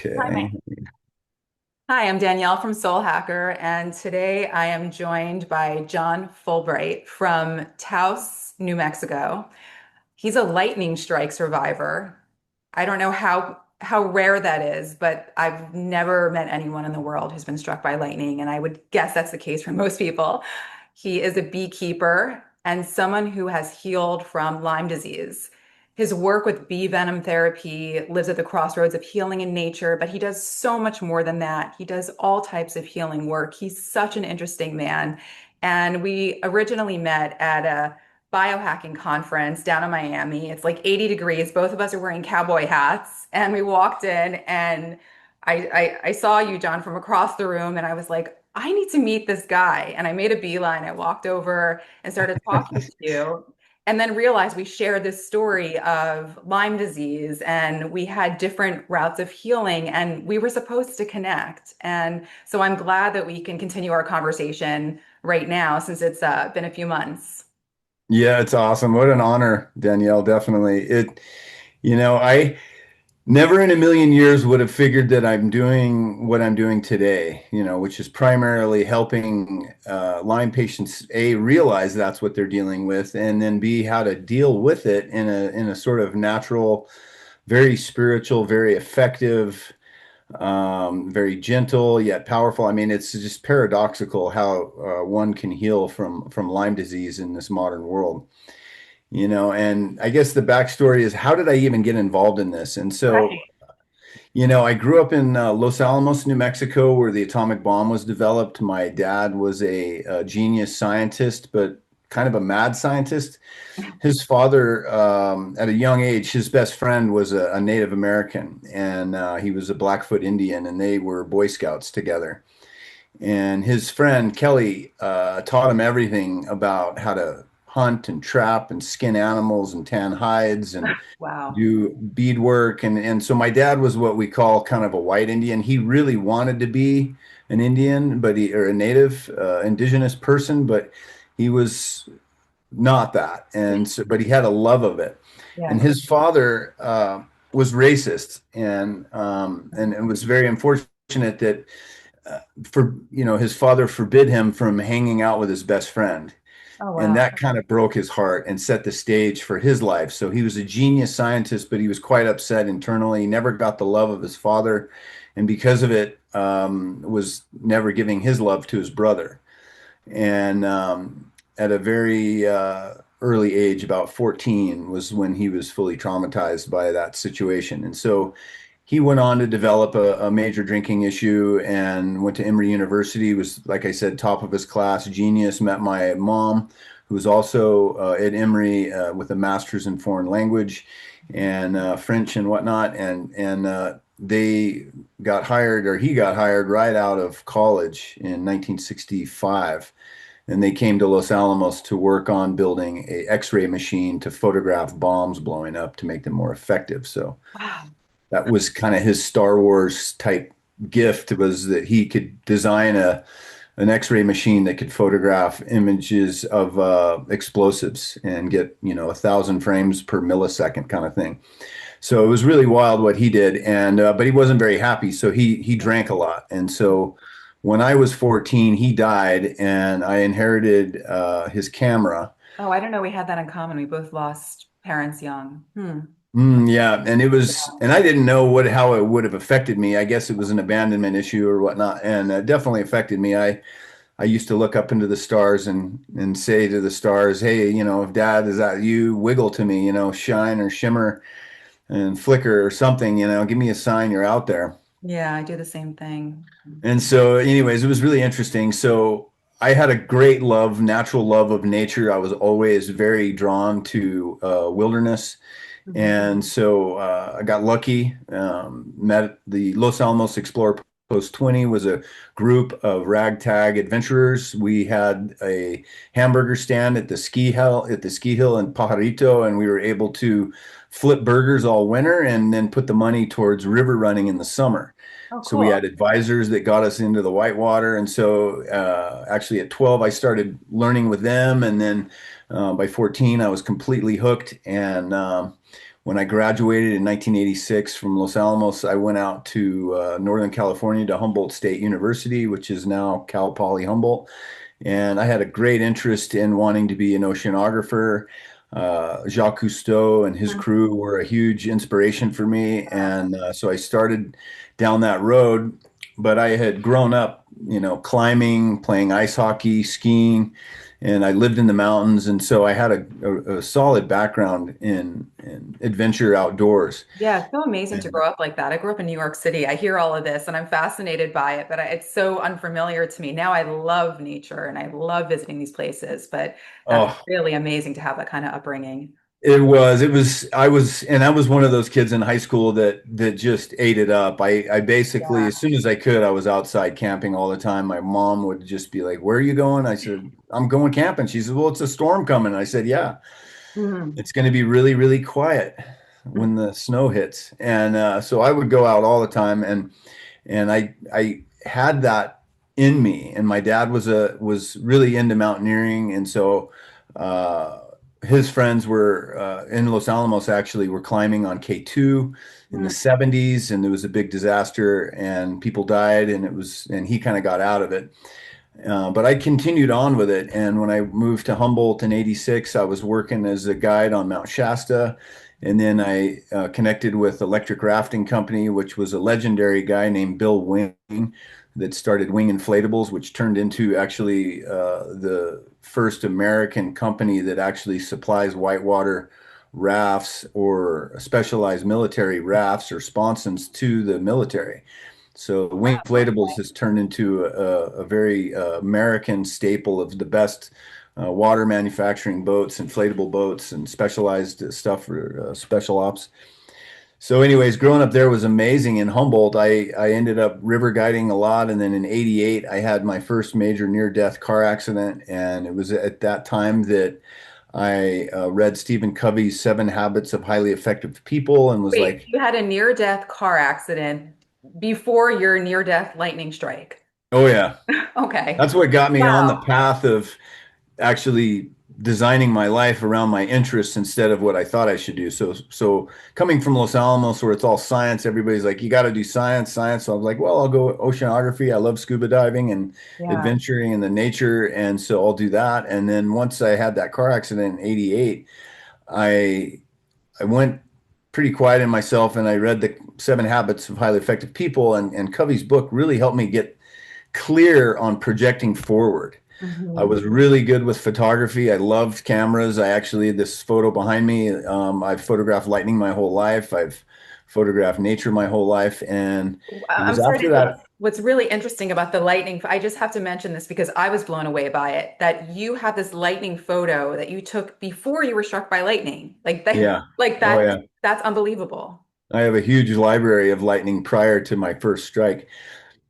Hi, Okay. Hi, I'm Danielle from Soul Hacker, and today I am joined by John Fulbright from Taos, New Mexico. He's a lightning strike survivor. I don't know how rare that is, but I've never met anyone in the world who's been struck by lightning, and I would guess that's the case for most people. He is a beekeeper and someone who has healed from Lyme disease. His work with bee venom therapy lives at the crossroads of healing in nature, but he does so much more than that. He does all types of healing work. He's such an interesting man. And we originally met at a biohacking conference down in Miami. It's like 80 degrees. Both of us are wearing cowboy hats. And we walked in and I saw you, John, from across the room. And I was like, I need to meet this guy. And I made a beeline. I walked over and started talking to you. And then realized we shared this story of Lyme disease and we had different routes of healing and we were supposed to connect. And so I'm glad that we can continue our conversation right now since it's been a few months. Yeah, it's awesome. What an honor, Danielle. Definitely. I never in a million years would have figured that I'm doing what I'm doing today, which is primarily helping Lyme patients, A, realize that's what they're dealing with, and then B, how to deal with it in a sort of natural, very spiritual, very effective, very gentle yet powerful. I mean, it's just paradoxical how one can heal from Lyme disease in this modern world. And I guess the backstory is how did I even get involved in this? And Right. so, I grew up in Los Alamos, New Mexico, where the atomic bomb was developed. My dad was a genius scientist, but kind of a mad scientist. His father, at a young age, his best friend was a Native American, and he was a Blackfoot Indian, and they were Boy Scouts together. And his friend Kelly taught him everything about how to hunt and trap and skin animals and tan hides and Wow. do beadwork. And so my dad was what we call kind of a white Indian. He really wanted to be an Indian, or a native indigenous person, but he was not that. And so, but he had a love of it. And Yeah. his father was racist, and it was very unfortunate that his father forbid him from hanging out with his best friend. Oh, And wow. that kind of broke his heart and set the stage for his life. So he was a genius scientist, but he was quite upset internally. He never got the love of his father, and because of it, was never giving his love to his brother. And at a very early age, about 14, was when he was fully traumatized by that situation. And so he went on to develop a major drinking issue and went to Emory University, was, like I said, top of his class, genius, met my mom, who was also at Emory with a master's in foreign language and French and whatnot. And they got hired, or he got hired right out of college in 1965. And they came to Los Alamos to work on building a X-ray machine to photograph bombs blowing up to make them more effective. So Wow. that was kind of his Star Wars type gift, was that he could design an X-ray machine that could photograph images of explosives and get 1,000 frames per millisecond kind of thing. So it was really wild what he did, and but he wasn't very happy, so he drank a lot. And so when I was 14, he died, and I inherited his camera. Oh, I don't know. We had that in common. We both lost parents young. Hmm. Yeah, and and I didn't know how it would have affected me. I guess it was an abandonment issue or whatnot, and it definitely affected me. I used to look up into the stars and say to the stars, "Hey, if Dad is that you, wiggle to me, shine or shimmer and flicker or something, give me a sign you're out there." Yeah, I do the same thing. And so, anyways, it was really interesting. So I had a great love, natural love of nature. I was always very drawn to wilderness. Mhm. And so I got lucky, met the Los Alamos Explorer Post 20 was a group of ragtag adventurers. We had a hamburger stand at the ski hill in Pajarito, and we were able to flip burgers all winter and then put the money towards river running in the summer. Oh, So we cool. had advisors that got us into the Whitewater. And so actually at 12, I started learning with them. And then by 14, I was completely hooked. And when I graduated in 1986 from Los Alamos, I went out to Northern California to Humboldt State University, which is now Cal Poly Humboldt. And I had a great interest in wanting to be an oceanographer. Jacques Cousteau and his Mhm. crew were a huge inspiration for me. And so I started down that road. But I had grown up, climbing, playing ice hockey, skiing, and I lived in the mountains. And so I had a solid background in adventure outdoors. Yeah, it's so amazing to grow up like that. I grew up in New York City. I hear all of this and I'm fascinated by it, but it's so unfamiliar to me. Now I love nature and I love visiting these places, but that's Oh, really amazing to have that kind of upbringing. I was one of those kids in high school that just ate it up. I basically, Yeah. as soon as I could, I was outside camping all the time. My mom would just be like, "Where are you going?" I said, "I'm going camping." She said, "Well, it's a storm coming." I said, "Yeah, Mhm. it's going to be really, really quiet when the snow hits." And so I would go out all the time, and I had that in me. And my dad was really into mountaineering, and so his friends were in Los Alamos actually were climbing on K2 in the Mhm. 70s, and there was a big disaster, and people died, and he kind of got out of it. But I continued on with it, and when I moved to Humboldt in '86, I was working as a guide on Mount Shasta. And then I connected with Electric Rafting Company, which was a legendary guy named Bill Wing that started Wing Inflatables, which turned into actually the first American company that actually supplies whitewater rafts or specialized military rafts or sponsons to the military. So Wing Inflatables has turned into a very American staple of the best water manufacturing boats, inflatable boats, and specialized stuff for special ops. So, anyways, growing up there was amazing. In Humboldt, I ended up river guiding a lot, and then in '88, I had my first major near-death car accident, and it was at that time that I read Stephen Covey's Seven Habits of Highly Effective People, and was Wait, like, you had a near-death car accident before your near-death lightning strike. "Oh yeah." Okay. That's what got me on the Wow. path of actually designing my life around my interests instead of what I thought I should do. So coming from Los Alamos, where it's all science, everybody's like, you got to do science, science. So I was like, well, I'll go oceanography. I love scuba diving and Yeah. adventuring in the nature, and so I'll do that. And then once I had that car accident in '88, I I went pretty quiet in myself, and I read the Seven Habits of Highly Effective People, and Covey's book really helped me get clear on projecting forward. I Mhm. was really good with photography. I loved cameras. This photo behind me, I've photographed lightning my whole life. I've photographed nature my whole life. And it I'm was sorry to after interrupt. that. What's really interesting about the lightning, I just have to mention this because I was blown away by it, that you have this lightning photo that you took before you were struck by lightning. Like that, Yeah. like Oh, that, yeah. that's unbelievable. I have a huge library of lightning prior to my first strike.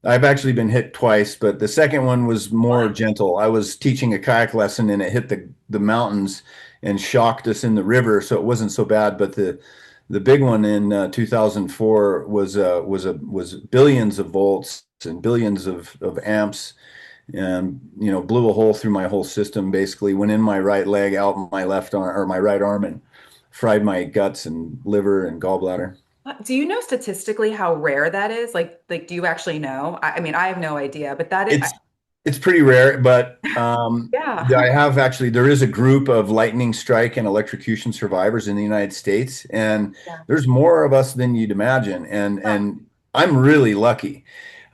I've actually been hit twice, but the second one was more gentle. I was teaching a kayak lesson and it hit the mountains and shocked us in the river, so it wasn't so bad. But the big one in 2004 was billions of volts and billions of amps, and blew a hole through my whole system. Basically, went in my right leg, out my left arm or my right arm, and fried my guts and liver and gallbladder. Do you know statistically how rare that is? Like, do you actually know? I mean, I have no idea, but that is, It's it's pretty rare, but yeah. I have actually. There is a group of lightning strike and electrocution survivors in the United States, and Yeah. there's more of us than you'd imagine. Huh. And I'm really lucky.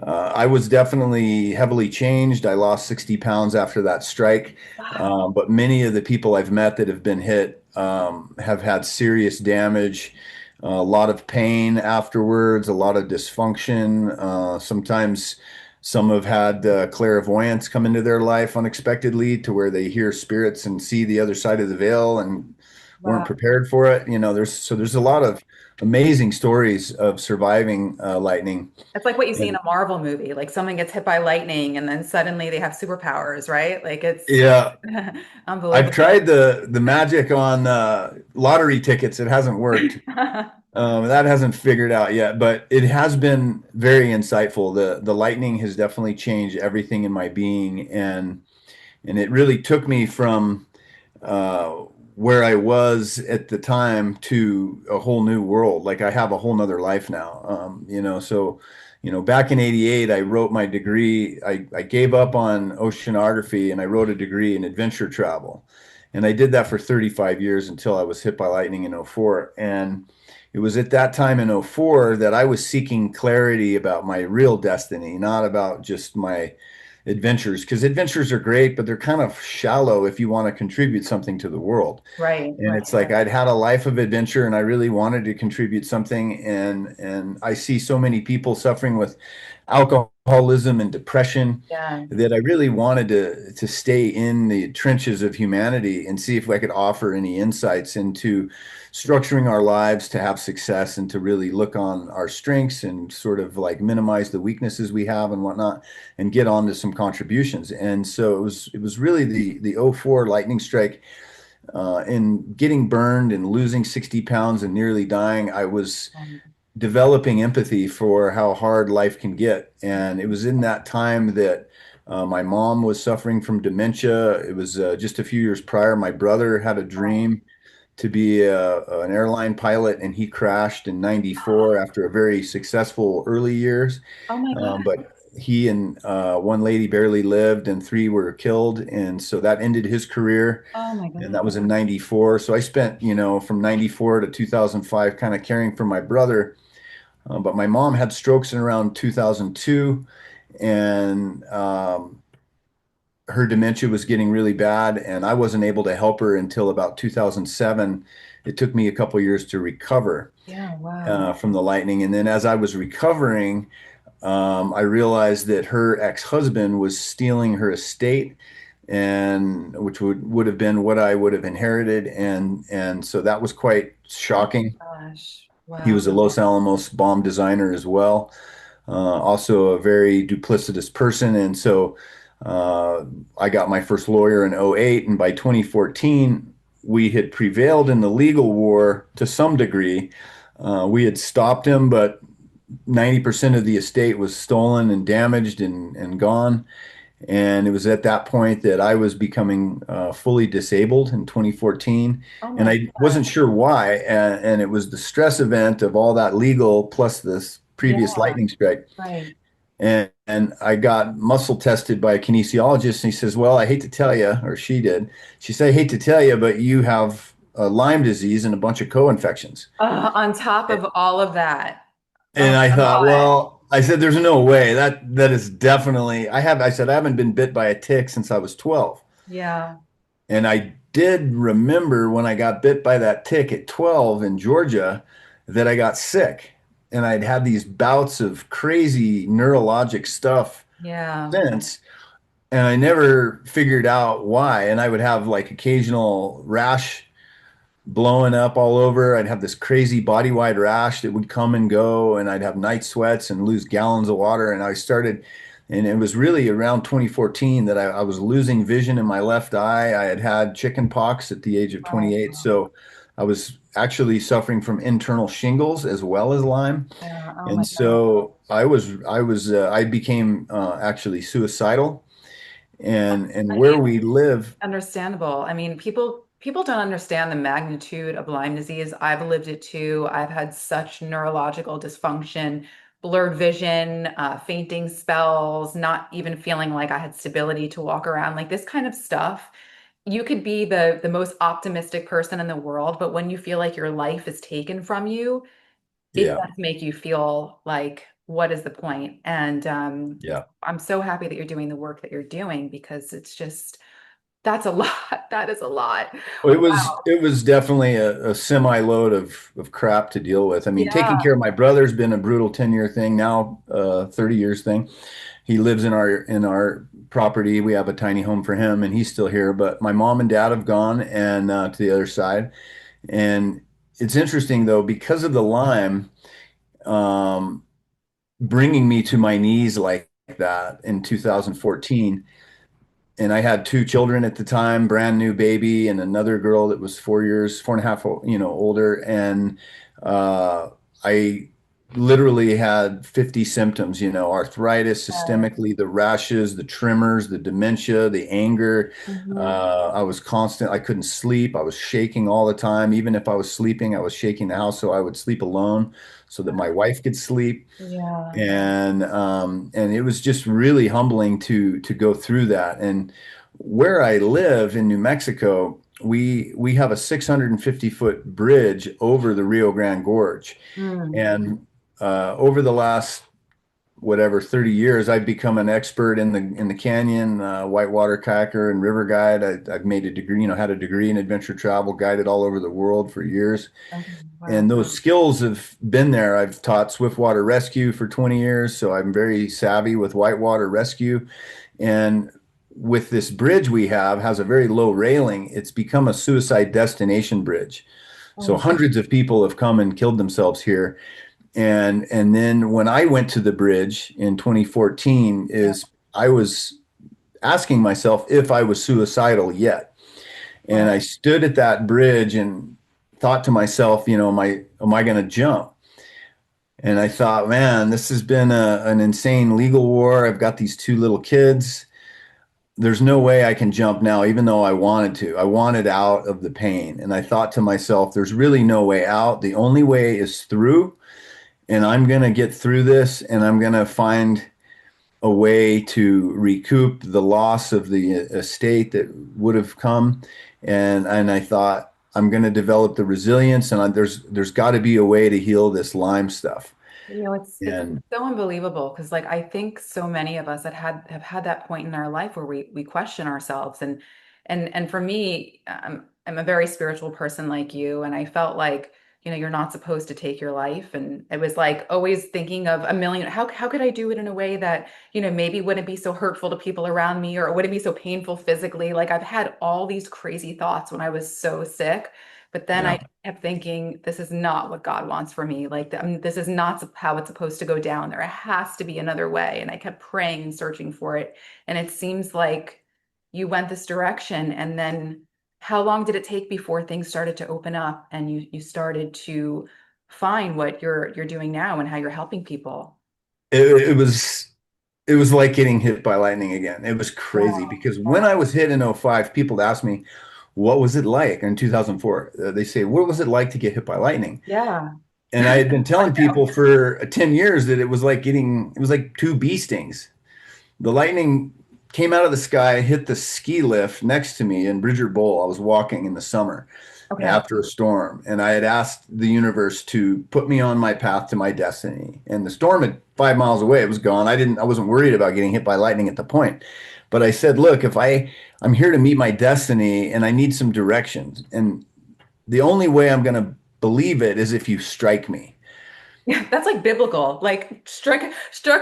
I was definitely heavily changed. I lost 60 pounds after that strike, Wow. but many of the people I've met that have been hit have had serious damage. A lot of pain afterwards, a lot of dysfunction. Sometimes some have had clairvoyance come into their life unexpectedly to where they hear spirits and see the other side of the veil and weren't Wow. prepared for it. There's a lot of amazing stories of surviving lightning. It's like what you see in And a Marvel movie. Like someone gets hit by lightning and then suddenly they have superpowers, right? Like it's yeah, I've unbelievable. tried the magic on lottery tickets. It hasn't worked. That hasn't figured out yet, but it has been very insightful. The lightning has definitely changed everything in my being, and it really took me from uh, where I was at the time to a whole new world. Like I have a whole nother life now. So, back in '88, I wrote my degree. I gave up on oceanography and I wrote a degree in adventure travel. And I did that for 35 years until I was hit by lightning in '04. And it was at that time in '04 that I was seeking clarity about my real destiny, not about just my adventures, because adventures are great, but they're kind of shallow if you want to contribute something to the world. Right, And right, it's like right. I'd had a life of adventure and I really wanted to contribute something. And I see so many people suffering with alcoholism and depression Yeah. that I really wanted to stay in the trenches of humanity and see if I could offer any insights into structuring our lives to have success and to really look on our strengths and sort of like minimize the weaknesses we have and whatnot and get on to some contributions. And so it was really the '04 lightning strike in getting burned and losing 60 pounds and nearly dying. I was Um, developing empathy for how hard life can get. And it was in that time that my mom was suffering from dementia. It was just a few years prior. My brother had a dream to be an airline pilot, and he crashed in '94 after a very successful early years. oh my God. But he and one lady barely lived, and three were killed. And so that ended his career. Oh my And God. that was in '94. So I spent, from '94 to 2005 kind of caring for my brother. But my mom had strokes in around 2002, and her dementia was getting really bad, and I wasn't able to help her until about 2007. It took me a couple years to recover Yeah, wow. from the lightning. And then as I was recovering, I realized that her ex-husband was stealing her estate, and which would have been what I would have inherited, and so that was quite Oh shocking. my gosh. He Wow. was a Los Alamos bomb designer as well, also a very duplicitous person. And so uh, I got my first lawyer in '08, and by 2014, we had prevailed in the legal war to some degree. We had stopped him, but 90% of the estate was stolen and damaged and gone. And it was at that point that I was becoming fully disabled in 2014. Oh And my I God. wasn't sure why. And it was the stress event of all that legal plus this previous Yeah, lightning strike. right. And I got muscle tested by a kinesiologist. And he says, "Well, I hate to tell you," or she did. She said, "I hate to tell you, but you have Lyme disease and a bunch of co-infections." On top of all of that. Oh And I my thought, God. well, I said, "There's no way that is definitely." I said, "I haven't been bit by a tick since I was 12." Yeah. And I did remember when I got bit by that tick at 12 in Georgia that I got sick. And I'd had these bouts of crazy neurologic stuff Yeah. since, and I never figured out why. And I would have like occasional rash blowing up all over. I'd have this crazy body-wide rash that would come and go, and I'd have night sweats and lose gallons of water. And it was really around 2014 that I was losing vision in my left eye. I had had chicken pox at the age of Oh, 28, so I was actually suffering from internal shingles as well as Lyme. yeah. Oh my And God. so I became actually suicidal, and I where mean, we live, understandable. I mean, people don't understand the magnitude of Lyme disease. I've lived it too. I've had such neurological dysfunction, blurred vision, fainting spells, not even feeling like I had stability to walk around. Like this kind of stuff. You could be the most optimistic person in the world, but when you feel like your life is taken from you, it yeah, does make you feel like, what is the point? And yeah. I'm so happy that you're doing the work that you're doing because it's just, that's a lot. That is a lot. Well, Wow. it was definitely a semi load of crap to deal with. I mean, taking Yeah. care of my brother's been a brutal 10-year thing, now 30 years thing. He lives in our property. We have a tiny home for him, and he's still here. But my mom and dad have gone and to the other side. And it's interesting though, because of the Lyme, um, bringing me to my knees like that in 2014. And I had two children at the time, brand new baby, and another girl that was 4 years, 4.5, older. And uh, I literally had 50 symptoms, arthritis, Yeah. systemically, the rashes, the tremors, the dementia, the anger. Hmm. I was constant. I couldn't sleep. I was shaking all the time. Even if I was sleeping, I was shaking the house so I would sleep alone so that my wife could sleep. Yeah. And it was just really humbling to go through that. And where I live in New Mexico, we have a 650-foot bridge over the Rio Grande Gorge. Mm. And over the last whatever 30 years, I've become an expert in the canyon, whitewater kayaker and river guide. I've made a degree, had a degree in adventure travel, guided all over the world for years. Okay. And Wow. those skills have been there. I've taught swiftwater rescue for 20 years, so I'm very savvy with whitewater rescue. And with this bridge we have has a very low railing. It's become a suicide destination bridge. Oh So my. hundreds of people have come and killed themselves here. And then when I went to the bridge in 2014 Yeah. is I was asking myself if I was suicidal yet. And Wow. I stood at that bridge and thought to myself, am I going to jump? And I thought, man, this has been an insane legal war. I've got these two little kids. There's no way I can jump now, even though I wanted to. I wanted out of the pain. And I thought to myself, there's really no way out. The only way is through. And I'm going to get through this and I'm going to find a way to recoup the loss of the estate that would have come. And I thought I'm going to develop the resilience, and there's got to be a way to heal this Lyme stuff. It's And so unbelievable because like I think so many of us have had that point in our life where we question ourselves and for me I'm a very spiritual person like you and I felt like you're not supposed to take your life and it was like always thinking of a million how could I do it in a way that maybe wouldn't be so hurtful to people around me or it wouldn't be so painful physically like I've had all these crazy thoughts when I was so sick but then yeah, I kept thinking, this is not what God wants for me. Like, this is not how it's supposed to go down. There has to be another way. And I kept praying and searching for it. And it seems like you went this direction. And then how long did it take before things started to open up and you started to find what you're doing now and how you're helping people? it was like getting hit by lightning again. It was crazy Wow. because when Wow. I was hit in '05, people asked me, what was it like in 2004? They say, what was it like to get hit by lightning? Yeah. And I had been I telling know. people for 10 years that it was like two bee stings. The lightning came out of the sky, hit the ski lift next to me in Bridger Bowl. I was walking in the summer Okay. after a storm, and I had asked the universe to put me on my path to my destiny. And the storm at 5 miles away, it was gone. I wasn't worried about getting hit by lightning at the point. But I said, look, I'm here to meet my destiny and I need some directions. And the only way I'm going to believe it is if you strike me. Yeah, that's like biblical. Like struck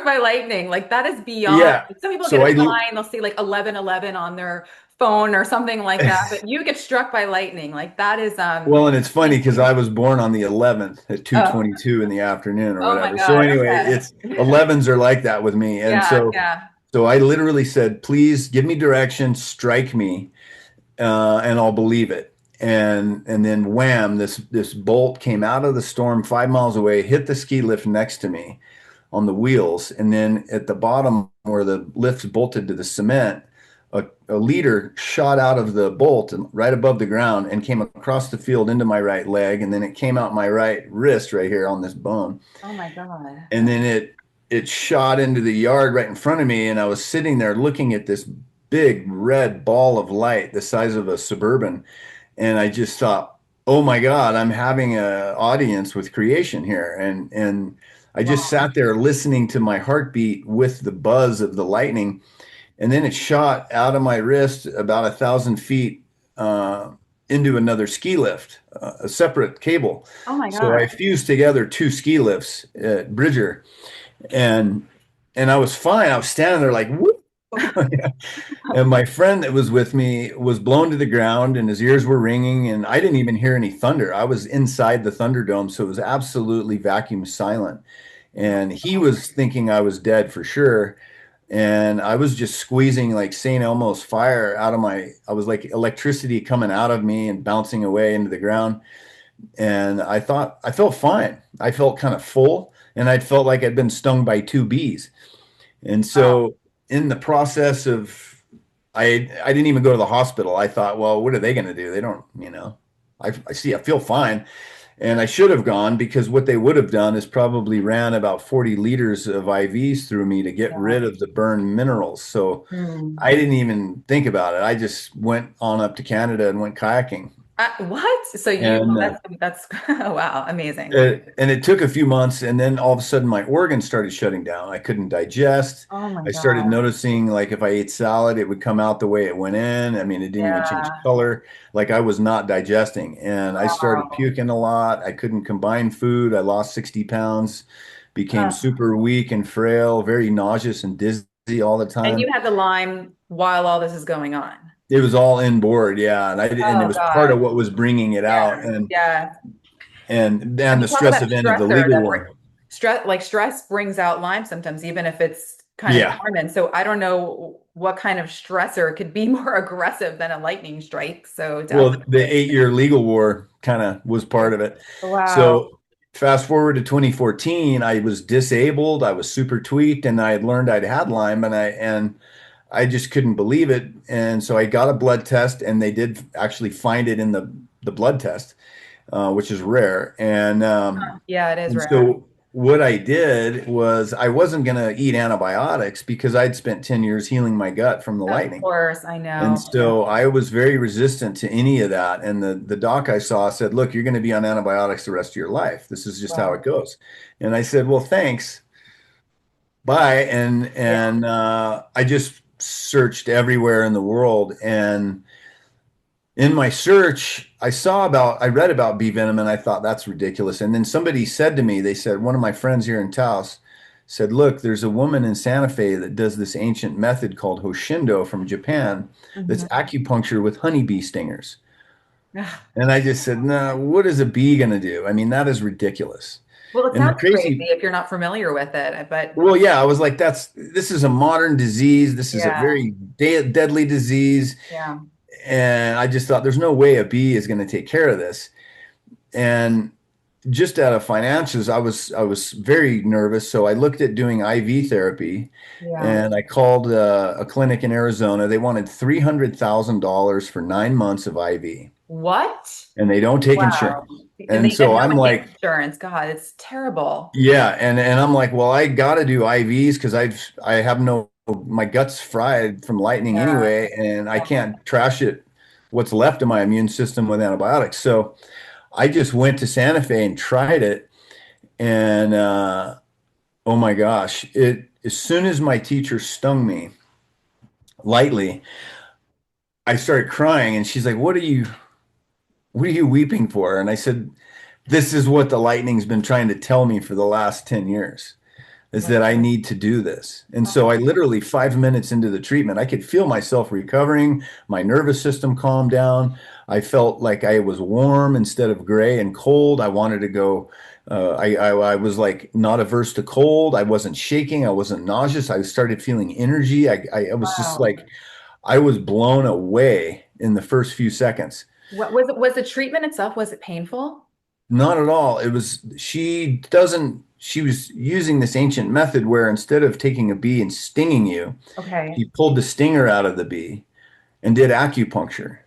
by lightning. Like that is beyond. Yeah. Like, some people get So a I, sign, they'll see like 1111 on their phone or something like that, but you get struck by lightning. Like that is well, and it's funny because insane. I was born on the 11th at Oh, 2:22 in the afternoon or oh my whatever. So God. anyway, it's Okay. 11s are like that with me. And Yeah, so yeah. so I literally said, please give me direction, strike me, and I'll believe it. And then wham, this bolt came out of the storm 5 miles away, hit the ski lift next to me on the wheels, and then at the bottom where the lift's bolted to the cement, a leader shot out of the bolt and right above the ground and came across the field into my right leg, and then it came out my right wrist right here on this bone, Oh my God. and then it shot into the yard right in front of me, and I was sitting there looking at this big red ball of light the size of a Suburban, and I just thought, oh my God, I'm having an audience with creation here. And I just Wow. sat there listening to my heartbeat with the buzz of the lightning. And then it shot out of my wrist about 1,000 feet uh, into another ski lift, a separate cable. Oh my So I God. fused together two ski lifts at Bridger, and and I was fine. I was standing there like, whoop. And my friend that was with me was blown to the ground and his ears were ringing, and I didn't even hear any thunder. I was inside the Thunderdome, so it was absolutely vacuum silent. And he was thinking I was dead for sure. And I was just squeezing like St. Elmo's fire out of I was like electricity coming out of me and bouncing away into the ground. And I felt fine. I felt kind of full, and I felt like I'd been stung by two bees. And Wow. so in the process of, I didn't even go to the hospital. I thought, well, what are they going to do? They don't, I feel fine. And I should have gone, because what they would have done is probably ran about 40 liters of IVs through me to get Yeah. rid of the burned minerals. So Hmm. I didn't even think about it. I just went on up to Canada and went kayaking. What? So you, And that's, wow, amazing. and it took a few months, and then all of a sudden my organs started shutting down. I couldn't digest. Oh my I started God. noticing, like, if I ate salad, it would come out the way it went in. I mean, it didn't even change Yeah. color. Like, I was not digesting, and I started Wow. puking a lot. I couldn't combine food. I lost 60 pounds, became Uh, super weak and frail, very nauseous and dizzy all the and you time. had the Lyme while all this is going on. It was all inboard, yeah, and it Oh was part God. of what was bringing it out, Yeah. Yeah. I and mean, the talk about stress event of the stressor legal that war. stress, like stress brings out Lyme symptoms, even if it's kind of Yeah. dormant. So I don't know what kind of stressor could be more aggressive than a lightning strike. So Well, the definitely. 8 year legal war kind of was part of it. Wow. So fast forward to 2014, I was disabled, I was super tweaked, and I had learned I'd had Lyme, and I just couldn't believe it. And so I got a blood test, and they did actually find it in the blood test, which is rare. Yeah, it is And rare. so what I did was, I wasn't going to eat antibiotics because I'd spent 10 years healing my gut from the Of lightning. course, I And know. Yeah. so I was very resistant to any of that. And the doc I saw said, look, you're going to be on antibiotics the rest of your life. This is just how it Wow. goes. And I said, well, thanks. Bye. Yeah. I just searched everywhere in the world. And in my search, I read about bee venom, and I thought that's ridiculous. And then somebody said to me, they said, one of my friends here in Taos said, look, there's a woman in Santa Fe that does this ancient method called Hoshindo from Japan, that's Mhm. acupuncture with honeybee stingers. Ugh. And I just said, no, what is a bee going to do? I mean, that is ridiculous. Well, it And the sounds crazy crazy, if you're not familiar with it, but well, yeah, I was like, this is a modern disease. This is a yeah, very deadly disease. yeah, And I just thought, there's no way a bee is going to take care of this. And just out of financials, I was very nervous. So I looked at doing IV therapy, yeah. and I called a clinic in Arizona. They wanted $300,000 for 9 months of IV, What? and they don't take Wow. insurance. And And and so no I'm one takes like, insurance. God, it's terrible. yeah, and I'm like, well, I got to do IVs because I have no, my gut's fried from lightning Yeah, anyway, and I yeah. can't trash it, what's left of my immune system, with antibiotics. So I just went to Santa Fe and tried it, and oh my gosh, it as soon as my teacher stung me lightly, I started crying, and she's like, what are you weeping for? And I said, this is what the lightning's been trying to tell me for the last 10 years, is that I Wow. need to do this. And so I Oh, literally, 5 minutes into the treatment, I could feel myself recovering. My nervous system calmed down. I felt like I was warm instead of gray and cold. I wanted to go. I was like not averse to cold. I wasn't shaking. I wasn't nauseous. I started feeling energy. I was just wow. like, I was blown away in the first few seconds. What was it? Was the treatment itself, was it painful? Not at all. She was using this ancient method where, instead of taking a bee and stinging you, Okay. he pulled the stinger out of the bee and did acupuncture.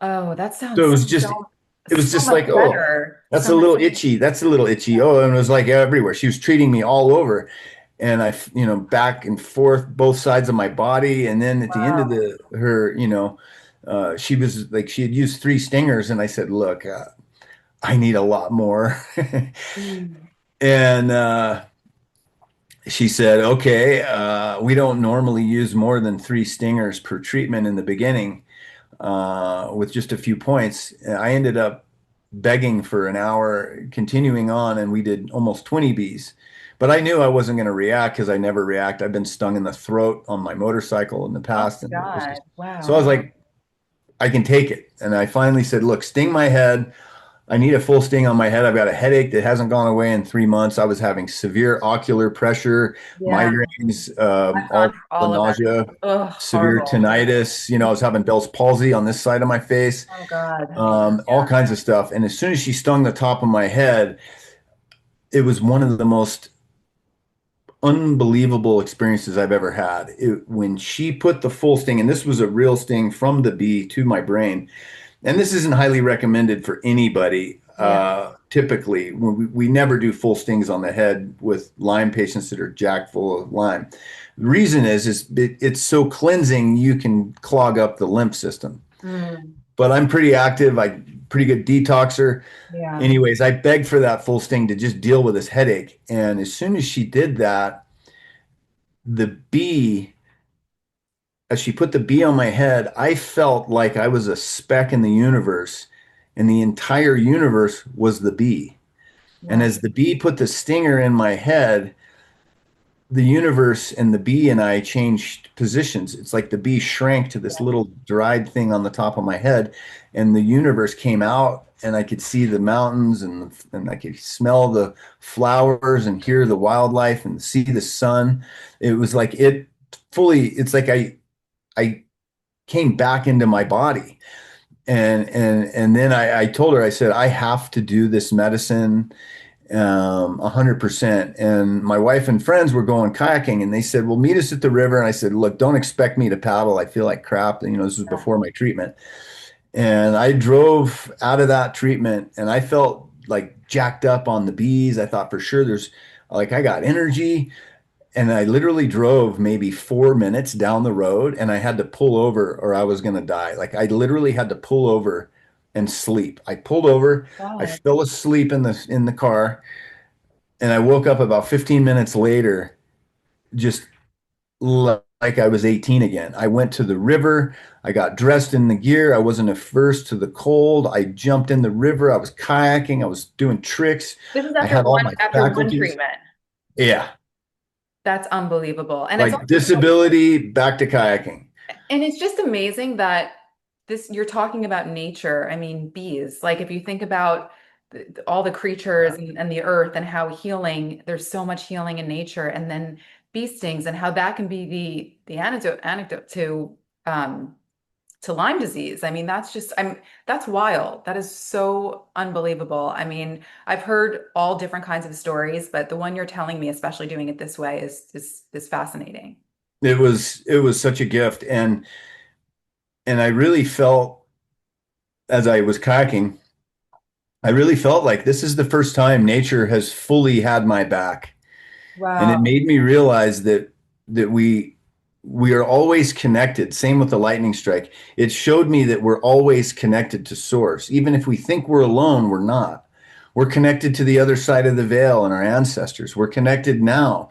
Oh, that So sounds it was so just much like, oh, better. that's So a much little itchy. That's a little itchy. better. Oh, and it was like everywhere. She was treating me all over. And back and forth, both sides of my body. And then at the end of Wow. she was like, she had used three stingers. And I said, look, I need a lot more. Mm. And she said, okay, we don't normally use more than three stingers per treatment in the beginning, with just a few points. I ended up begging for an hour, continuing on, and we did almost 20 bees. But I knew I wasn't going to react, because I never react. I've been stung in the throat on my motorcycle in the Oh past, my and it was God. just, so I Wow. was like, I can take it. And I finally said, look, sting my head. I need a full sting on my head. I've got a headache that hasn't gone away in 3 months. I was having severe ocular pressure, Yeah, migraines, I've gone all through the all of that. nausea, Ugh, severe horrible. tinnitus. I was having Bell's palsy on this side of my face, Oh God. all Yeah. kinds of stuff. And as soon as she stung the top of my head, it was one of the most unbelievable experiences I've ever had. When she put the full sting, and this was a real sting from the bee to my brain, and this isn't highly recommended for anybody. Yeah. Typically, we never do full stings on the head with Lyme patients that are jacked full of Lyme. The reason is it's so cleansing you can clog up the lymph system. Mm, But I'm pretty active. I pretty good detoxer. yeah. Anyways, I begged for that full sting to just deal with this headache. And as soon as she did that, the bee, as she put the bee on my head, I felt like I was a speck in the universe, and the entire universe was the bee. And Wow. as the bee put the stinger in my head, the universe and the bee and I changed positions. It's like the bee shrank to this little dried thing on the top of my head, and the universe came out, and I could see the mountains and I could smell the flowers and hear the wildlife and see the sun. It was like it's like I came back into my body. And then I told her, I said, I have to do this medicine 100%. And my wife and friends were going kayaking, and they said, well, meet us at the river. And I said, look, don't expect me to paddle. I feel like crap. This was before my treatment. And I drove out of that treatment, and I felt like jacked up on the bees. I thought for sure I got energy. And I literally drove maybe 4 minutes down the road, and I had to pull over or I was going to die. Like I literally had to pull over and sleep. I pulled over, I God. fell asleep in the car, and I woke up about 15 minutes later, just like I was 18 again. I went to the river. I got dressed in the gear. I wasn't averse to the cold. I jumped in the river. I was kayaking. I was doing tricks. This is I had all my after one faculties. treatment. Yeah, That's unbelievable. And it's like also so, disability back to kayaking. and it's just amazing that you're talking about nature. I mean, bees. Like if you think about all the creatures and the earth and how healing, there's so much healing in nature, and then bee stings and how that can be the antidote um to Lyme disease. I mean, that's wild. That is so unbelievable. I mean, I've heard all different kinds of stories, but the one you're telling me, especially doing it this way, is fascinating. It was such a gift, and I really felt as I was kayaking, I really felt like this is the first time nature has fully had my back. And it Wow. made me realize that we are always connected. Same with the lightning strike. It showed me that we're always connected to source. Even if we think we're alone, we're not. We're connected to the other side of the veil and our ancestors. We're connected now.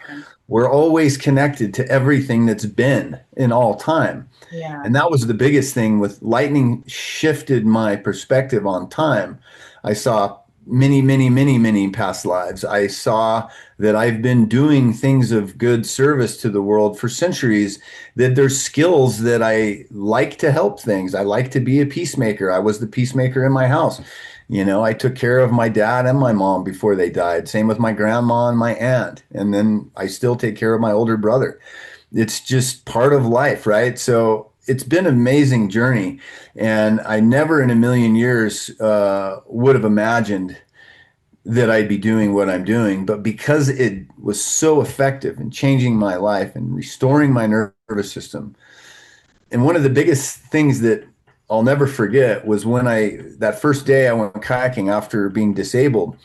We're always connected to everything that's been in all time. Yeah. And that was the biggest thing with lightning shifted my perspective on time. I saw many, many, many, many past lives. I saw that I've been doing things of good service to the world for centuries, that there's skills that I like to help things. I like to be a peacemaker. I was the peacemaker in my house. I took care of my dad and my mom before they died. Same with my grandma and my aunt. And then I still take care of my older brother. It's just part of life, right? So it's been an amazing journey. And I never in a million years would have imagined that I'd be doing what I'm doing. But because it was so effective in changing my life and restoring my nervous system, and one of the biggest things that I'll never forget was when that first day I went kayaking after being disabled,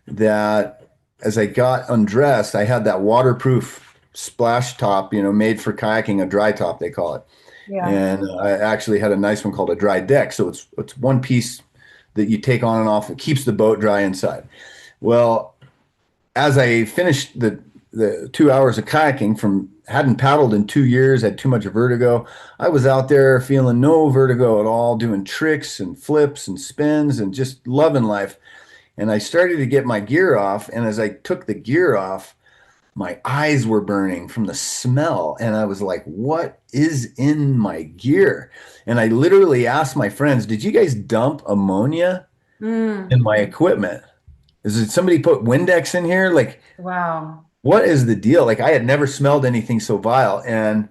that as I got undressed, I had that waterproof splash top, made for kayaking, a dry top, they call it. Yeah. And I actually had a nice one called a dry deck. So it's one piece that you take on and off. It keeps the boat dry inside. Well, as I finished the 2 hours of kayaking from hadn't paddled in 2 years, had too much vertigo. I was out there feeling no vertigo at all, doing tricks and flips and spins and just loving life. And I started to get my gear off. And as I took the gear off, my eyes were burning from the smell. And I was like, what is in my gear? And I literally asked my friends, did you guys dump ammonia in Mm. my equipment. Is it somebody put Windex in here? Like, Wow. what is the deal? Like, I had never smelled anything so vile. And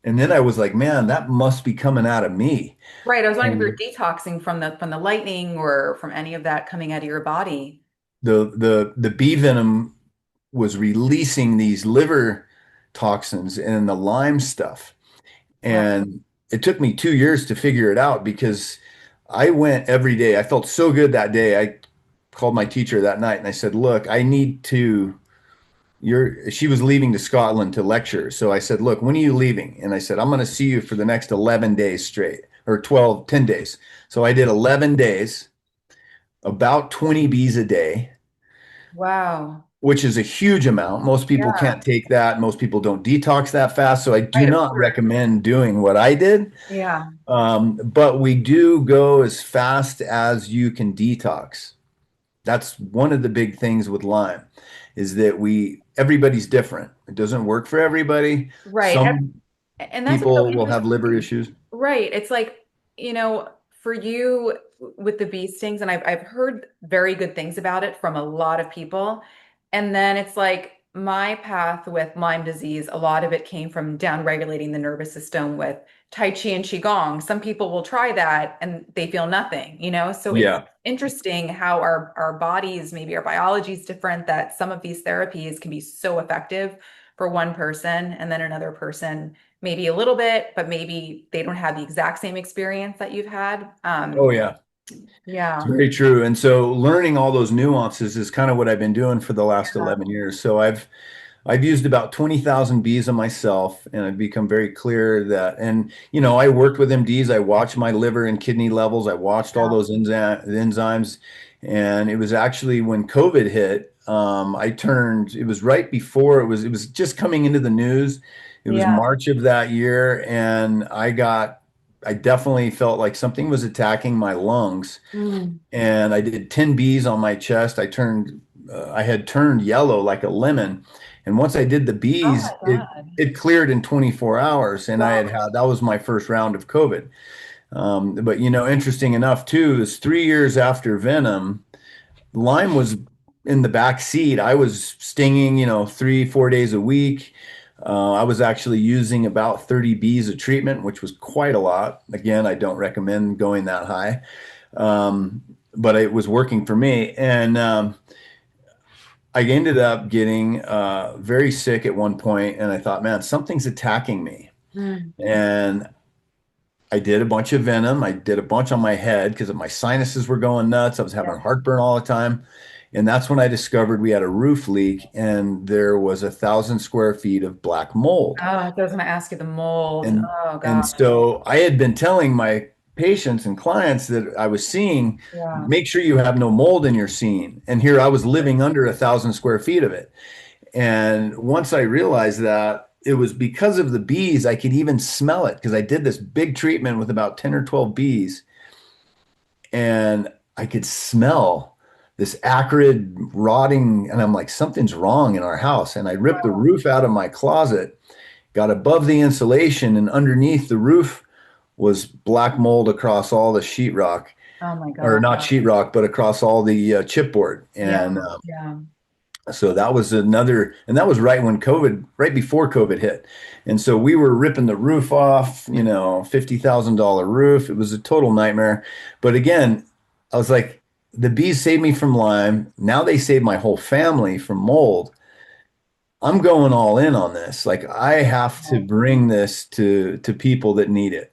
then I was like, man, that must be coming out of me. Right. I was wondering if And you're detoxing from the lightning or from any of that coming out of your body. the bee venom was releasing these liver toxins and the Lyme stuff. Wow. And it took me 2 years to figure it out because I went every day. I felt so good that day. I called my teacher that night and I said, look, I need to, she was leaving to Scotland to lecture. So I said, look, when are you leaving? And I said, I'm going to see you for the next 11 days straight or 12, 10 days. So I did 11 days, about 20 bees a day, Wow. which is a huge amount. Most people Yeah. can't take that. Most people don't detox that fast. So I do Right. Of not course. recommend doing what I did. Yeah. But we do go as fast as you can detox. That's one of the big things with Lyme is that everybody's different. It doesn't work for everybody. Right. Some And that's what's so people will have liver interesting. issues. Right. It's like, for you with the bee stings, and I've heard very good things about it from a lot of people. And then it's like my path with Lyme disease, a lot of it came from down regulating the nervous system with Tai Chi and Qigong. Some people will try that and they feel nothing, So it's Yeah. interesting how our bodies, maybe our biology is different, that some of these therapies can be so effective for one person and then another person maybe a little bit, but maybe they don't have the exact same experience that you've had. Oh, yeah. It's Yeah. very true. And so learning all those nuances is kind of what I've been doing for the last Yeah. 11 years. So I've used about 20,000 bees on myself, and I've become very clear that, and I worked with MDs. I watched my liver and kidney levels. I watched all those enzymes, and it was actually when COVID hit. It was right before it was just coming into the news. It was Yeah. March of that year, and I definitely felt like something was attacking my lungs, Mm. and I did 10 bees on my chest. I had turned yellow like a lemon. And once I did the Oh bees, my God. it cleared in 24 hours. And Wow. that was my first round of COVID. But interesting enough too, is 3 years after Venom, Lyme was in the back seat. I was stinging, 3, 4 days a week. I was actually using about 30 bees of treatment, which was quite a lot. Again, I don't recommend going that high. But it was working for me. And I ended up getting very sick at one point, and I thought, man, something's attacking me. Mm. And I did a bunch of venom. I did a bunch on my head because my sinuses were going nuts. I was having Yeah. heartburn all the time. And that's when I discovered we had a roof leak and there was 1,000 square feet of black mold. Oh, I was going to ask you the mold. And Oh and gosh. so I had been telling my patients and clients that I was seeing, Yeah. make sure you have no mold in your scene. And here I was living under 1,000 square feet of it. And once I realized that it was because of the bees, I could even smell it because I did this big treatment with about 10 or 12 bees, and I could smell this acrid, rotting, and I'm like, something's wrong in our house. And I ripped the roof out of my closet, got above the insulation, and underneath the roof was black mold across all the sheetrock, Oh my or God. not sheetrock, but across all the chipboard. Yeah. And Yeah. so that was another, and that was right before COVID hit. And so we were ripping the roof off, $50,000 roof. It was a total nightmare. But again, I was like, the bees saved me from Lyme. Now they saved my whole family from mold. I'm going all in on this. Like I have to bring this to people that need it.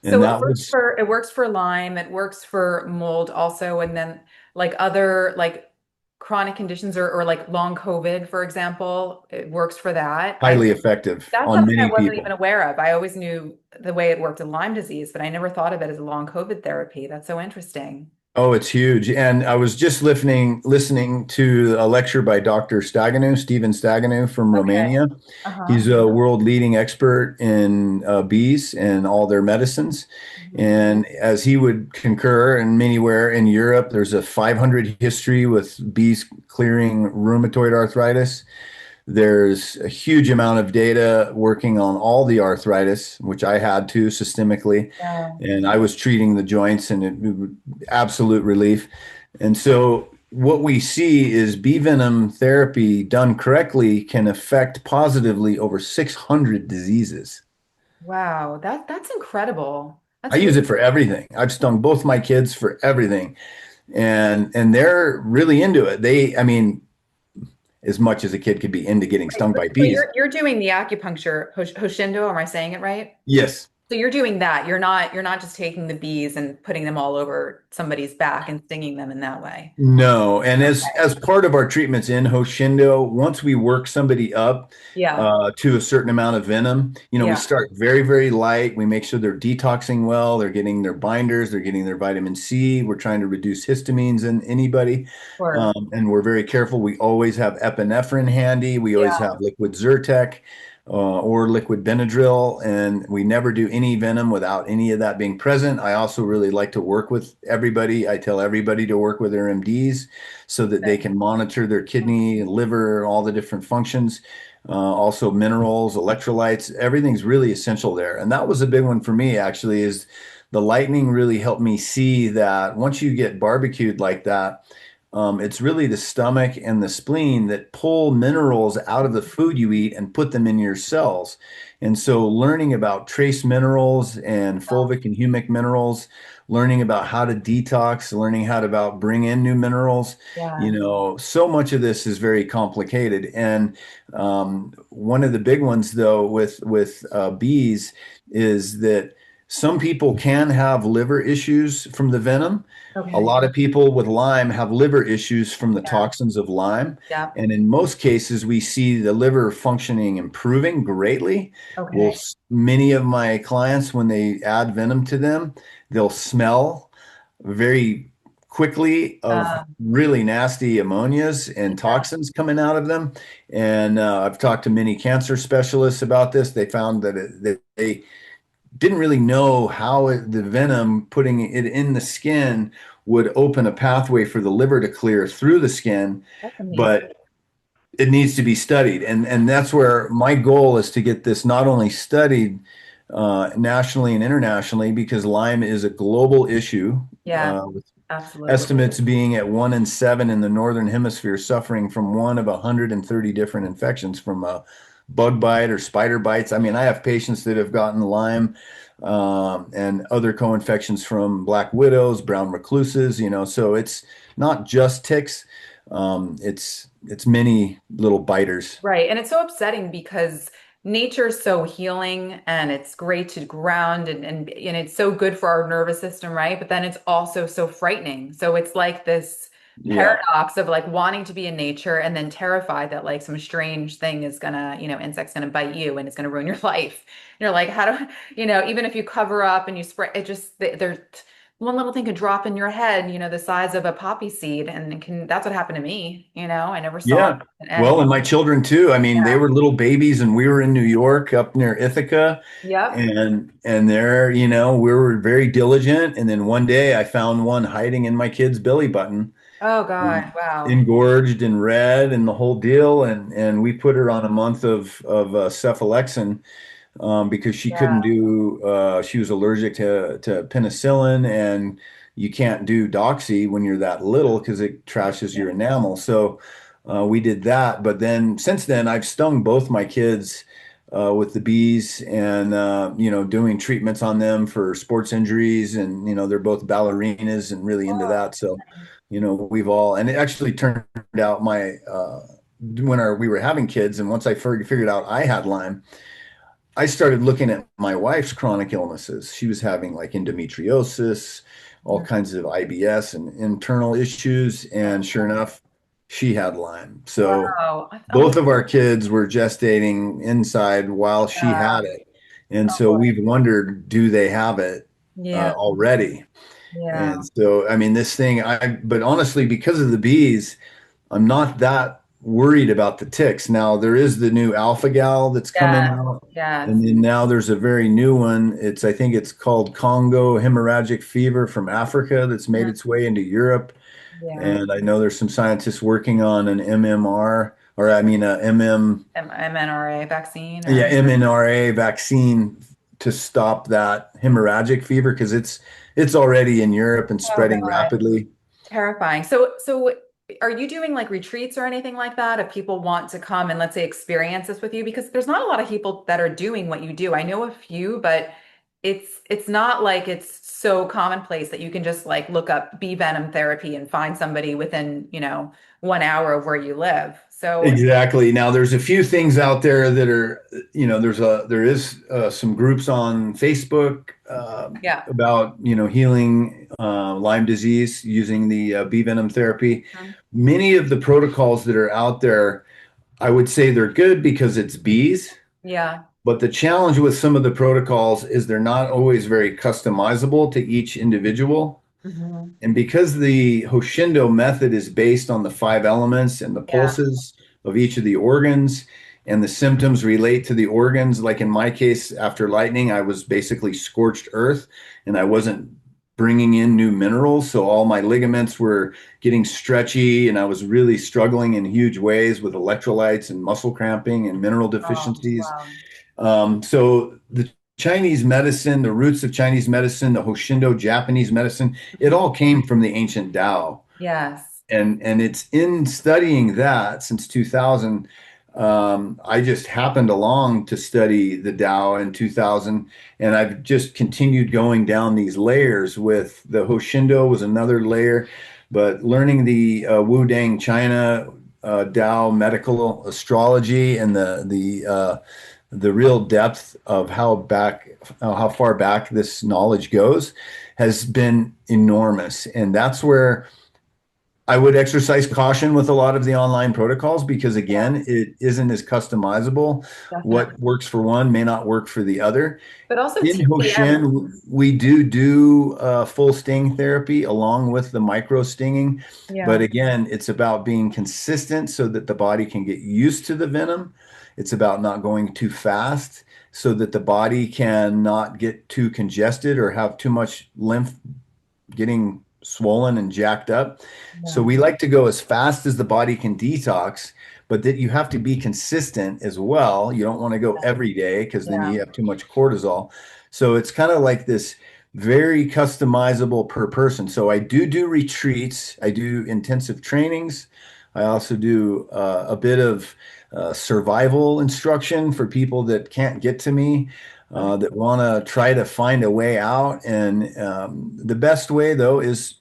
And So that was it works for Lyme, it works for mold also, and then like other like chronic conditions or like long COVID, for example, it works for that. highly effective That's on something I many wasn't even people. aware of. I always knew the way it worked in Lyme disease, but I never thought of it as a long COVID therapy. That's so interesting. Oh, it's huge. And I was just listening to a lecture by Dr. Stephen Staganu from Okay. Romania. Uh-huh. He's a world leading expert in bees and all their medicines. Mhm. And as he would concur, and many where in Europe, there's a 500 history with bees clearing rheumatoid arthritis. There's a huge amount of data working on all the arthritis, which I had to systemically, Yeah. and I was treating the joints and absolute relief. And so what we see is bee venom therapy done correctly can affect positively over 600 diseases. Wow, that's incredible. I That's use really it for everything. I've stung both my kids for everything, and they're really into it. I mean, as much as a kid could be into getting great. stung by So bees. you're doing the acupuncture, Hoshindo, am I saying it right? Yes. So you're doing that. You're not just taking the bees and putting them all over somebody's back and stinging them in that way. No, and Okay. as part of our treatments in Hoshindo, once we work somebody up Yeah. to a certain amount of venom, we Yeah. start very, very light. We make sure they're detoxing well, they're getting their binders, they're getting their vitamin C. We're trying to reduce histamines in anybody, Sure. and we're very careful. We always have epinephrine handy. We always Yeah. have liquid Zyrtec. Or liquid Benadryl, and we never do any venom without any of that being present. I also really like to work with everybody. I tell everybody to work with their MDs so that they can monitor their kidney and liver, all the different functions. Also minerals, electrolytes, everything's really essential there. And that was a big one for me actually, is the lightning really helped me see that once you get barbecued like that, it's really the stomach and the spleen that pull minerals out of the food you eat and put them in your cells. And so, learning about trace minerals and fulvic and humic minerals, learning about how to detox, learning how to about bring in new minerals, Yeah. so much of this is very complicated. And one of the big ones, though, with bees is that some people can have liver issues from the venom. A Okay. lot of people with Lyme have liver issues from the Yeah. toxins of Lyme. Yeah. And in most cases, we see the liver functioning improving greatly. Okay. Many of my clients, when they add venom to them, they'll smell very quickly of Uh, really nasty ammonias and yeah. toxins coming out of them. And I've talked to many cancer specialists about this. They found that they didn't really know how the venom, putting it in the skin, would open a pathway for the liver to clear through the skin, That's amazing. but it needs to be studied. And that's where my goal is to get this not only studied nationally and internationally, because Lyme is a global issue, Yeah, with absolutely. estimates being at 1 in 7 in the northern hemisphere suffering from one of 130 different infections from a bug bite or spider bites. I mean, I have patients that have gotten Lyme and other co-infections from black widows, brown recluses, so it's not just ticks. It's many little biters. Right. And it's so upsetting because nature's so healing and it's great to ground and it's so good for our nervous system, right? But then it's also so frightening. So it's like this Yeah. paradox of like wanting to be in nature and then terrified that like some strange thing is gonna, insect's gonna bite you and it's gonna ruin your life. And you're like, how do, even if you cover up and you spray, it just, there's one little thing could drop in your head, the size of a poppy seed. And that's what happened to me, I never saw Yeah. it. Well, And and my children too. I mean, they yeah. were little babies and we were in New York up near Ithaca Yep. and there, we were very diligent. And then one day I found one hiding in my kid's belly button, Oh God. Wow. engorged and red and the whole deal. And we put her on a month of cephalexin because she couldn't Yeah. do, she was allergic to penicillin, and you can't do doxy when you're that little because it trashes Yeah. your enamel. So we did that. But then since then, I've stung both my kids with the bees and, doing treatments on them for sports injuries. And, they're both ballerinas and really into Oh, that. So, we've all, and it actually turned out we were having kids, and once I figured out I had Lyme, I started looking at my wife's chronic illnesses. She was having like endometriosis, all yeah. kinds of IBS and internal issues. And sure enough, she had Lyme. So Wow. Oh my both of our kids were gestating inside while she God. had it. And Oh so boy. we've wondered, do they have it Yeah. already? Yeah. And so, I mean, but honestly, because of the bees, I'm not that worried about the ticks. Now, there is the new alpha gal that's coming Yes. out. And Yes. then now there's a very new one. I think it's called Congo hemorrhagic fever from Africa that's made Mhm. its way into Europe. Yeah. And I know there's some scientists working on an MMR or I mean, mRNA vaccine yeah, or mRNA vaccine to stop that hemorrhagic fever because it's already in Europe and oh spreading God, rapidly. terrifying. So are you doing like retreats or anything like that if people want to come and let's say experience this with you? Because there's not a lot of people that are doing what you do. I know a few, but it's not like it's so commonplace that you can just like look up bee venom therapy and find somebody within, 1 hour of where you live. So Exactly. Now, there's a few things out there that are, there is some groups on Facebook yeah. about, healing Lyme disease using the bee venom therapy. Mhm. Many of the protocols that are out there, I would say they're good because it's bees, Yeah. but the challenge with some of the protocols is they're not always very customizable to each individual. Mhm. And because the Hoshindo method is based on the five elements and the Yeah. pulses of each of the organs, and the symptoms relate to the organs, like in my case, after lightning, I was basically scorched earth and I wasn't bringing in new minerals. So all my ligaments were getting stretchy and I was really struggling in huge ways with electrolytes and muscle cramping and mineral Oh, deficiencies. wow. So the Chinese medicine, the roots of Chinese medicine, the Hoshindo Japanese medicine, it Mhm. all came from the ancient Tao. Yes. And it's in studying that since 2000. I just happened along to study the Tao in 2000, and I've just continued going down these layers. With the Hoshindo was another layer, but learning the Wu Dang China Tao medical astrology and the real depth of how far back this knowledge goes has been enormous. And that's where I would exercise caution with a lot of the online protocols because, Yeah, again, it isn't as customizable. definitely. What works for one may not work for the other. But also In TCM. Hoshin, we do full sting therapy along with the micro stinging. But Yeah. again, it's about being consistent so that the body can get used to the venom. It's about not going too fast so that the body can not get too congested or have too much lymph getting swollen and jacked up. So Yeah. we like to go as fast as the body can detox, but that you have to be consistent as well. You don't want to go every day because then Yeah. you have too much cortisol. So it's kind of like this very customizable per person. So I do retreats, I do intensive trainings. I also do a bit of survival instruction for people that can't get to me Okay. that want to try to find a way out. And the best way, though, is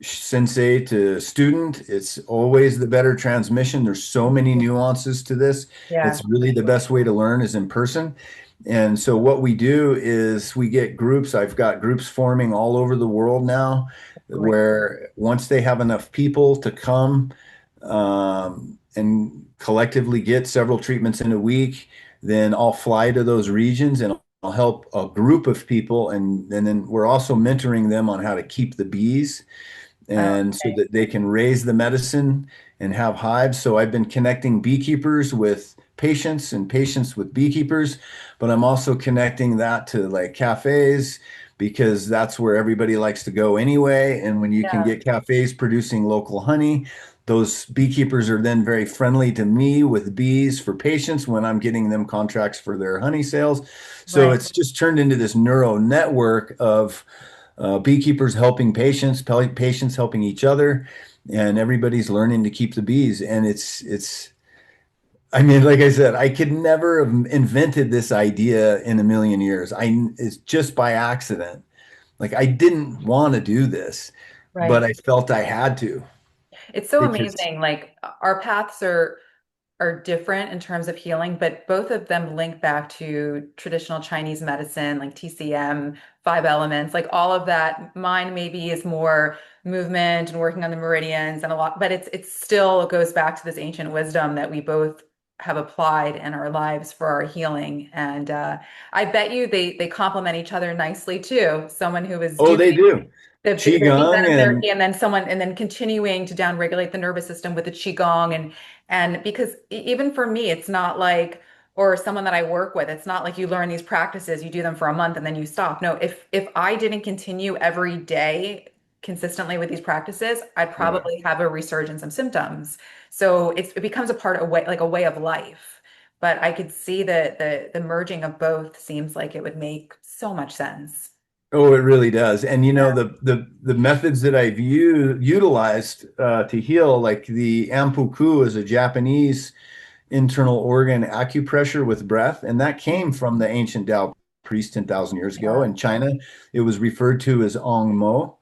sensei to student. It's always the better transmission. There's so many nuances to this. Yeah. It's really the best way to learn is in person. And so what we do is we get groups. I've got groups forming all over the world now, Great. where once they have enough people to come and collectively get several treatments in a week, then I'll fly to those regions and I'll help a group of people. And then we're also mentoring them on how to keep the bees and so Okay. that they can raise the medicine and have hives. So I've been connecting beekeepers with patients and patients with beekeepers, but I'm also connecting that to like cafes because that's where everybody likes to go anyway. And when you can Yeah. get cafes producing local honey, those beekeepers are then very friendly to me with bees for patients when I'm getting them contracts for their honey sales. So Right. it's just turned into this neural network of beekeepers helping patients, patients helping each other, and everybody's learning to keep the bees. And it's. I mean, like I said, I could never have invented this idea in a million years. It's just by accident. Like I didn't want to do this, but Right. I felt I had to. It's so It just, amazing. Like our paths are different in terms of healing, but both of them link back to traditional Chinese medicine, like TCM, five elements, like all of that. Mine maybe is more movement and working on the meridians and a lot, but it's still it goes back to this ancient wisdom that we both have applied in our lives for our healing. And I bet you they complement each other nicely too. Someone who is oh, doing they do. the deep Qigong venom and therapy and then someone and then continuing to downregulate the nervous system with the qigong and because even for me it's not like or someone that I work with it's not like you learn these practices you do them for a month and then you stop. No, if I didn't continue every day consistently with these practices, I'd Yeah. probably have a resurgence of symptoms. So it becomes a part of way, like a way of life. But I could see that the merging of both seems like it would make so much sense. Oh, it really does. And you know, Yeah. the methods that I've utilized to heal, like the Ampuku is a Japanese internal organ acupressure with breath, and that came from the ancient Tao priest 10,000 years ago. Yeah. In China, it was referred to as Ong Mo.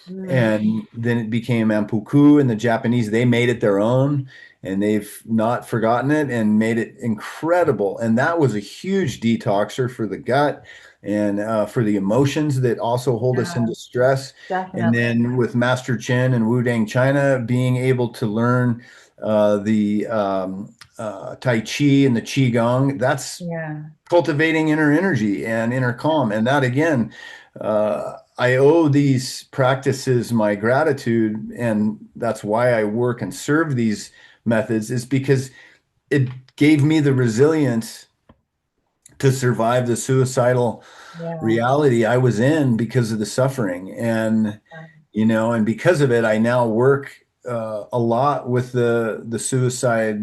Mm, And then it became Ampuku, and the Japanese, they made it their own, and they've not forgotten it and made it incredible. And that was a huge detoxer for the gut and for the emotions that also hold us yeah, into stress. And definitely. then with Master Chen and Wudang China, being able to learn the Tai Chi and the Qigong, that's Yeah. cultivating inner energy and inner calm. And that again, I owe these practices my gratitude. And that's why I work and serve these methods, is because it gave me the resilience to survive the suicidal Yeah. reality I was in because of the suffering. And and because of it, I now work a lot with the suicide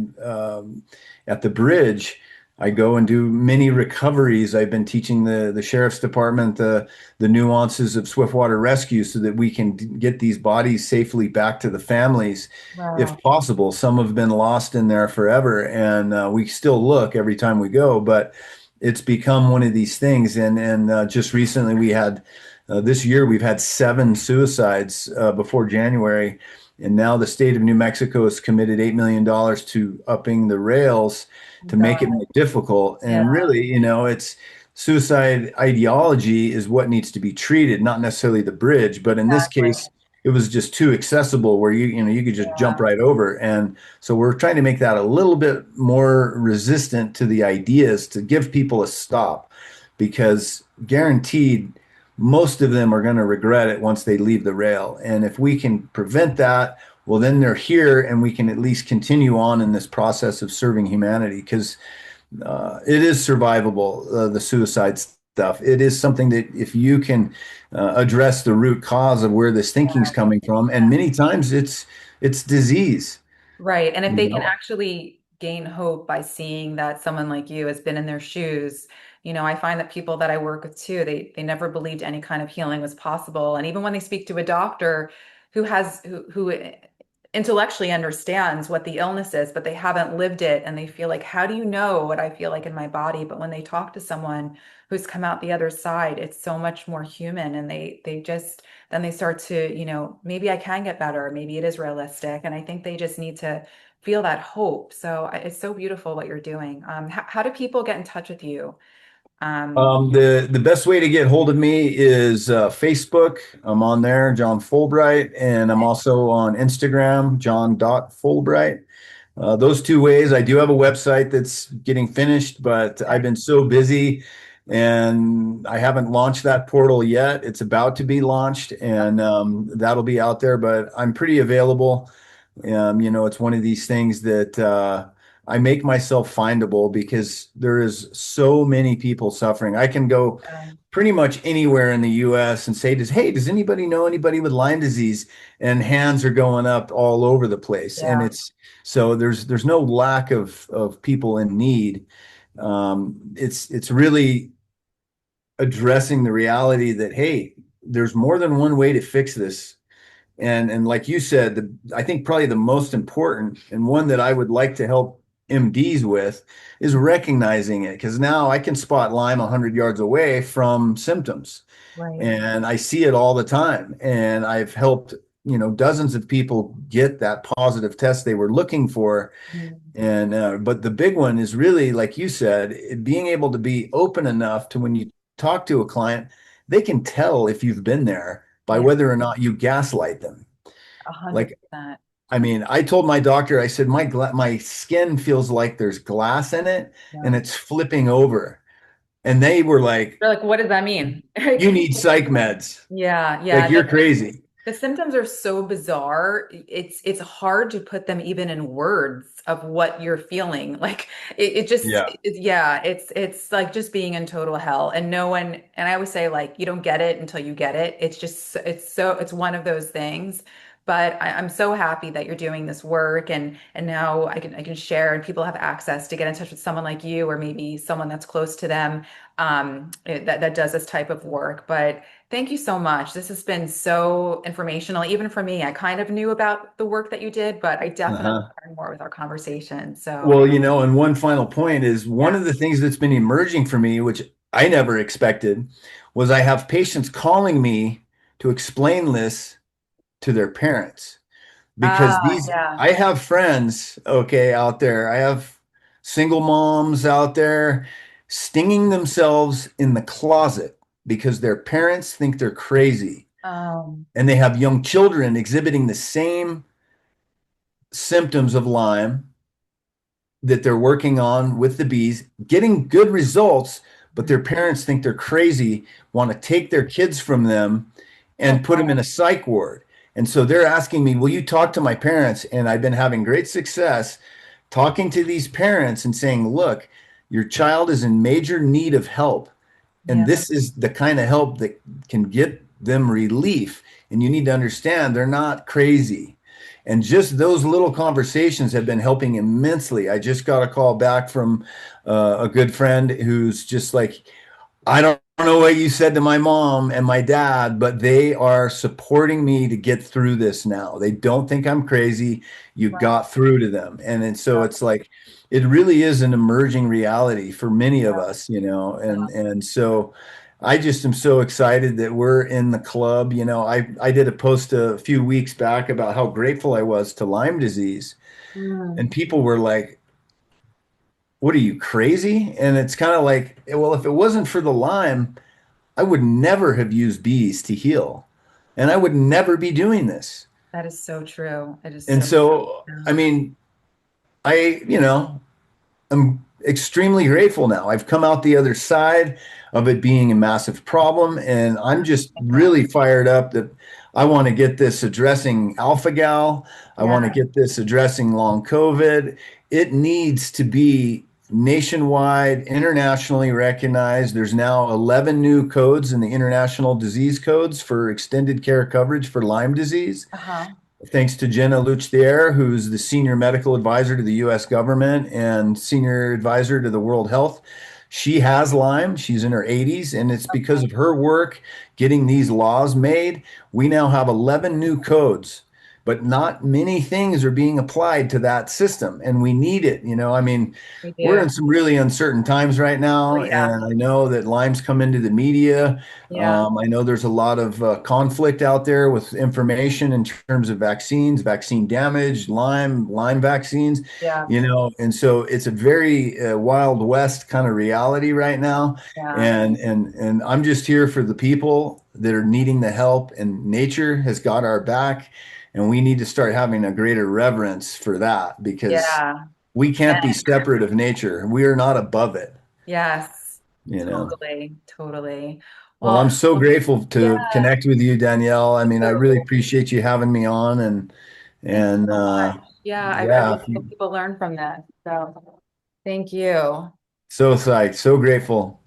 at the bridge. I go and do many recoveries. I've been teaching the sheriff's department the nuances of swiftwater rescue so that we can get these bodies safely back to the families, if Wow. possible. Some have been lost in there forever, and we still look every time we go, but it's become one of these things. And just recently we had this year, we've had 7 suicides before January, and now the state of New Mexico has committed $8 million to upping the rails to make it God. more difficult. Yeah. And really, it's suicide ideology is what needs to be treated, not necessarily the bridge. But in this Exactly. case, it was just too accessible where you could just jump Yeah. right over. And so we're trying to make that a little bit more resistant to the ideas to give people a stop, because guaranteed most of them are going to regret it once they leave the rail. And if we can prevent that, well, then they're here and we can at least continue on in this process of serving humanity, because it is survivable, the suicide stuff. It is something that if you can address the root cause of where this thinking's coming from, and many times it's disease, Right. And if you they can know. actually gain hope by seeing that someone like you has been in their shoes, I find that people that I work with too, they never believed any kind of healing was possible. And even when they speak to a doctor who intellectually understands what the illness is, but they haven't lived it and they feel like, how do you know what I feel like in my body? But when they talk to someone who's come out the other side, it's so much more human and they just then they start to, maybe I can get better, maybe it is realistic. And I think they just need to feel that hope. So it's so beautiful what you're doing. How do people get in touch with you? Um, The best way to get hold of me is Facebook. I'm on there, John Fulbright, and I'm also on Instagram, John.Fulbright. Those 2 ways. I do have a website that's getting finished, but I've been so busy and I haven't launched that portal yet. It's about to be launched, and that'll be out there, but I'm pretty available. It's one of these things that I make myself findable because there is so many people suffering. I can go pretty much anywhere in the US and say, does anybody know anybody with Lyme disease? And hands are going up all over the place. And yeah, there's no lack of people in need. It's really addressing the reality that, hey, there's more than one way to fix this. And like you said, I think probably the most important and one that I would like to help MDs with is recognizing it, because now I can spot Lyme 100 yards away from symptoms, right. and I see it all the time. And I've helped, dozens of people get that positive test they were looking for. Mm, And but the big one is really, like you said, being able to be open enough to when you talk to a client, they can tell if you've been there by yeah, whether or not you gaslight them. a hundred Like, percent. I mean, I told my doctor, I said, my skin feels like there's glass in it and Yeah. it's flipping over. And they were like, They're like, what does that mean? you need psych meds. Yeah, Like, yeah. you're crazy. The symptoms are so bizarre. It's hard to put them even in words of what you're feeling. Like it just Yeah. yeah, it's like just being in total hell. And no one, and I always say like you don't get it until you get it. It's just it's one of those things. But I'm so happy that you're doing this work and now I can share and people have access to get in touch with someone like you or maybe someone that's close to them that does this type of work. But thank you so much. This has been so informational, even for me. I kind of knew about the work that you did, but I definitely Uh-huh. learned more with our conversation. So, Well, and one final point is one yeah. of the things that's been emerging for me, which I never expected, was I have patients calling me to explain this to their parents because Yeah. I have friends, okay, out there. I have single moms out there stinging themselves in the closet because their parents think they're crazy. Um, And they have young children exhibiting the same symptoms of Lyme that they're working on with the bees, getting good results, but their parents think they're crazy, want to take their kids from them oh, and put them in a psych ward. And so they're asking me, will you talk to my parents? And I've been having great success talking to these parents and saying, look, your child is in major need of help. And yeah, this is the kind of help that can get them relief. And you need to understand they're not crazy. And just those little conversations have been helping immensely. I just got a call back from a good friend who's just like, I don't know what you said to my mom and my dad, but they are supporting me to get through this now. They don't think I'm crazy. You right. got through to them. And so it's like, it really is an emerging reality for many of us, and so I just am so excited that we're in the club. I did a post a few weeks back about how grateful I was to Lyme disease, and Mm, people were like, what are you crazy? And it's kind of like, well, if it wasn't for the Lyme, I would never have used bees to heal, and I would never be doing this. that is so true. It is And so so, I true. mean, I'm extremely grateful now. I've come out the other side of it being a massive problem, and I'm just Yeah. really fired up that I want to get this addressing alpha gal. I want to Yeah. get this addressing long COVID. It needs to be nationwide, internationally recognized. There's now 11 new codes in the international disease codes for extended care coverage for Lyme disease, Uh-huh. thanks to Jenna Luchtier, who's the senior medical advisor to the US government and senior advisor to the World Health. She has Lyme. She's in her 80s, and it's because of her work getting these laws made. We now have 11 new codes, but not many things are being applied to that system, and we need it. I mean, We we're do. in some really uncertain times right Oh, now, yeah. and I know that Lyme's come into the media. Yeah. I know there's a lot of conflict out there with information in terms of vaccines, vaccine damage, Lyme vaccines, Yeah. and so it's a very Wild West kind of reality right now. Yeah. And I'm just here for the people that are needing the help, and nature has got our back, and we need to start having a greater reverence for that because Yeah. we can't be separate of nature. We are not above it, Yes, you know. totally, totally. Well, Well, I'm so grateful yeah, to connect with you, Danielle. I me mean, I really too. appreciate you having me on, Thank you and so much. Yeah, I yeah, really hope people learn from this. So thank you. so psyched, so grateful.